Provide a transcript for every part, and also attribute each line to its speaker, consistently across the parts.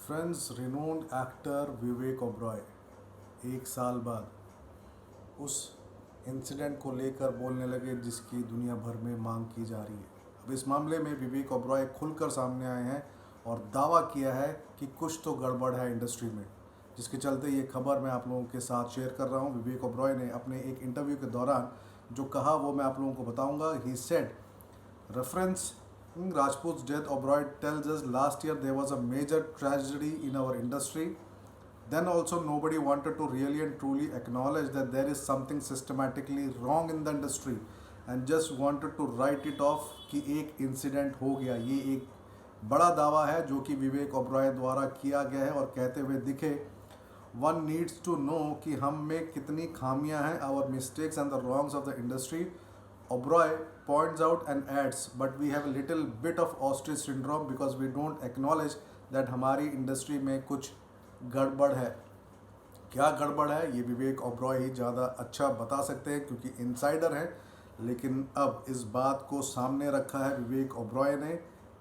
Speaker 1: Friends, renowned actor Vivek Oberoi एक साल बाद उस इंसिडेंट को लेकर बोलने लगे जिसकी दुनिया भर में मांग की जा रही है। अब इस मामले में विवेक ओबरॉय खुलकर सामने आए हैं और दावा किया है कि कुछ तो गड़बड़ है इंडस्ट्री में, जिसके चलते ये खबर मैं आप लोगों के साथ शेयर कर रहा हूँ। विवेक ओबरॉय ने अपने एक इंटरव्यू के दौरान जो कहा वो मैं आप लोगों को बताऊंगा। He said referencing Rajput's death, Oberoi tells us last year there was a major tragedy in our industry. Then also nobody wanted to really and truly acknowledge that there is something systematically wrong in the industry and just wanted to write it off कि एक incident हो गया। ये एक बड़ा दावा है जो कि विवेक ओबरॉय द्वारा किया गया है और कहते हुए दिखे, वन नीड्स टू नो कि हम में कितनी खामियां हैं, our mistakes and the wrongs of the industry. Oberoi points out and adds, but we have a little bit of ostrich syndrome because we don't acknowledge that हमारी industry में कुछ गड़बड़ है। क्या गड़बड़ है ये विवेक ओबरॉय ही ज़्यादा अच्छा बता सकते हैं क्योंकि इनसाइडर हैं। लेकिन अब इस बात को सामने रखा है विवेक ओबरॉय ने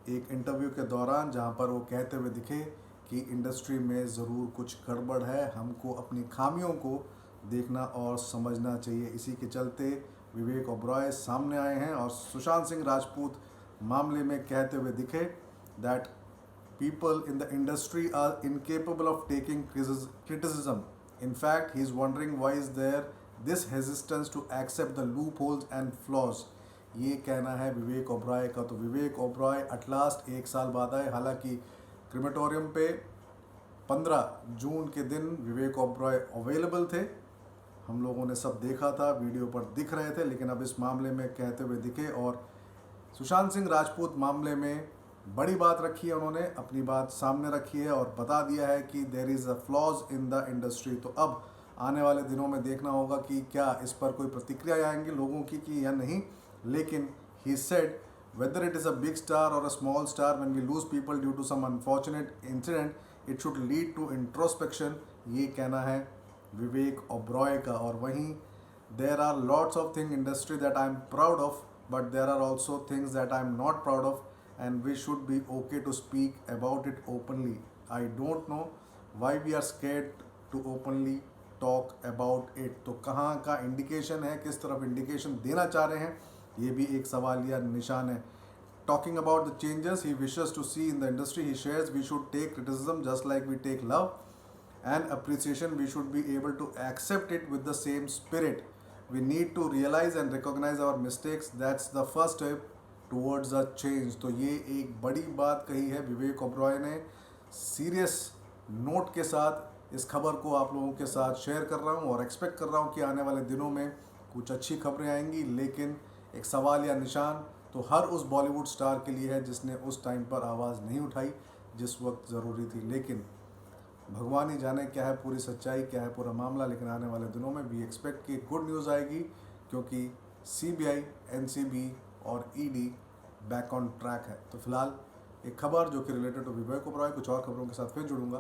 Speaker 1: एक इंटरव्यू के दौरान, जहां पर वो कहते हुए दिखे कि इंडस्ट्री में ज़रूर कुछ गड़बड़ है, हमको अपनी खामियों को देखना और समझना चाहिए। इसी के चलते विवेक ओबरॉय सामने आए हैं और सुशांत सिंह राजपूत मामले में कहते हुए दिखे that people in the industry are incapable of taking criticism. In fact, he is wondering why is there this hesitance to accept the loopholes and flaws. ये कहना है विवेक ओबरॉय का। तो विवेक ओबरॉय एट लास्ट एक साल बाद आए। हालांकि क्रिमेटोरियम पे 15 जून के दिन विवेक ओबरॉय अवेलेबल थे, हम लोगों ने सब देखा था, वीडियो पर दिख रहे थे, लेकिन अब इस मामले में कहते हुए दिखे और सुशांत सिंह राजपूत मामले में बड़ी बात रखी है। उन्होंने अपनी बात सामने रखी है और बता दिया है कि there is a flaws in the industry. तो अब आने वाले दिनों में देखना होगा कि क्या इस पर कोई प्रतिक्रिया आएंगी लोगों की कि या नहीं। लेकिन he said whether it is a big star or a small star, when we lose people due to some unfortunate incident, it should lead to introspection. ये कहना है विवेक ओबरॉय का। और वहीं there are lots of thing industry that I am proud of, but there are also things that I am not proud of and we should be okay to speak about it openly. I don't know why we are scared to openly talk about it. तो कहाँ का indication है, किस तरफ indication देना चाह रहे हैं, ये भी एक सवाल या निशान है। Talking about the changes he wishes to see in the industry, he shares we should take criticism just like we take love and appreciation. We should be able to accept it with the same spirit. We need to realize and recognize our mistakes. That's the first step towards a change. तो ये एक बड़ी बात कही है विवेक ओबरॉय ने। Serious note के साथ इस खबर को आप लोगों के साथ शेयर कर रहा हूँ और एक्सपेक्ट कर रहा हूँ कि आने वाले दिनों में कुछ अच्छी खबरें आएंगी। लेकिन एक सवाल या निशान तो हर उस बॉलीवुड स्टार के लिए है जिसने उस टाइम पर आवाज़ नहीं उठाई जिस वक्त ज़रूरी थी। लेकिन भगवान ही जाने क्या है पूरी सच्चाई, क्या है पूरा मामला। लेकिन आने वाले दिनों में वी एक्सपेक्ट कि गुड न्यूज़ आएगी क्योंकि CBI, NCB और ED बैक ऑन ट्रैक है। तो फिलहाल एक खबर जो कि रिलेटेड टू विवेक ओबरॉय, कुछ और खबरों के साथ फिर जुड़ूंगा।